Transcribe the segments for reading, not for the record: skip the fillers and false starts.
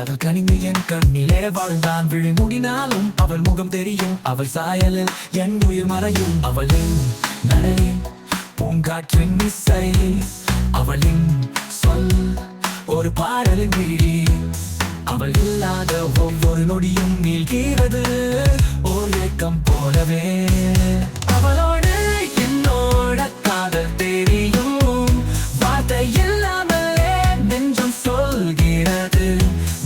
அவள் கனிந்து என் கண்ணிலே வாழ்ந்தான் விழிமுடினாலும் அவள் முகம் தெரியும் அவள் சாயலில் என் உயிர் மறையும் அவளின் நடை பூங்காற்றின் இசை அவளின் சொல் ஒரு பாடலின் விழி அவள் இல்லாத ஒவ்வொரு நொடியும் நீள்கிறது ஓர் ஏக்கம் போலவே அவளோடு என்னோட காதல் தெரியும் வார்த்தை இல்லாமலே நெஞ்சம் சொல்கிறது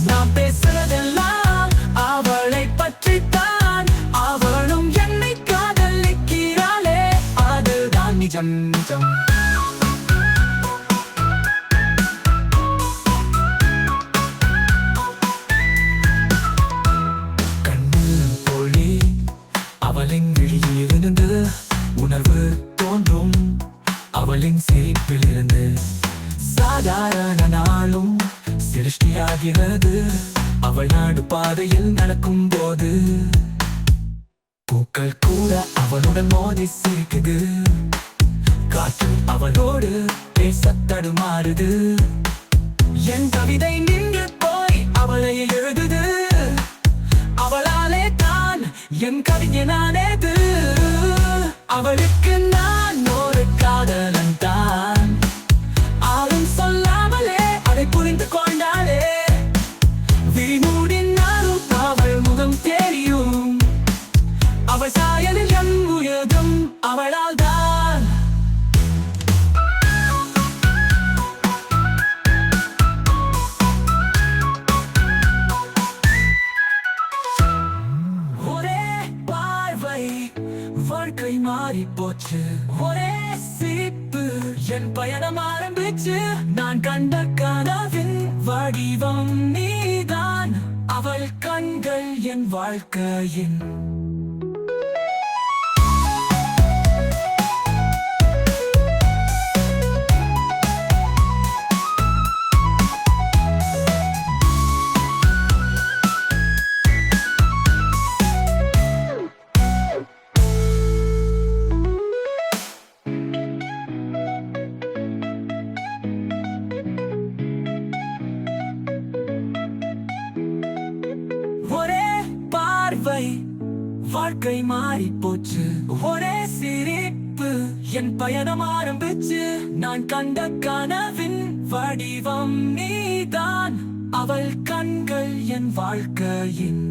நான் பேசுறதெல்லாம் அவளை பற்றித்தான் அவளும் என்னை காதலிக்கிறாளே அதுதான் நிஜம் நிஜம் அவளின் விழியிலிருந்து உணர்வு தோன்றும் அவளின் சிரிப்பிலிருந்து சாதாரண நாளும் சிருஷ்டியாகிறது அவள் நாடு பாதையில் நடக்கும் போது பூக்கள் கூட அவளுடன் மோதி சிரிக்குது காற்று அவளோடு பேச தடுமாறுது என் கவிதை நின்று போய் அவளை எழுதுது அவளாலே தான் என் கவிஞனானேது அவளுக்கு நான் ஒரு காதலன் தான் ஆளும் சொல்லாமலே அதை புரிந்து கொண்டாளே விழிமூடினாலும் அவள் முகம் தெரியும் அவள் சாயலில் என் உயர்தும் அவளால் தான் வாழ்க்கை மாறி போச்சு ஒரே சிரிப்பு என் பயணம் ஆரம்பிச்சு நான் கண்ட கனவின் வடிவம் நீதான் அவள் கண்கள் என் வாழ்க்கையின் வாழ்க்கை மாறி போச்சு ஒரே சிரிப்பு என் பயணம் ஆரம்பிச்சு நான் கண்ட கனவின் வடிவம் நீதான் அவள் கண்கள் என் வாழ்க்கையின்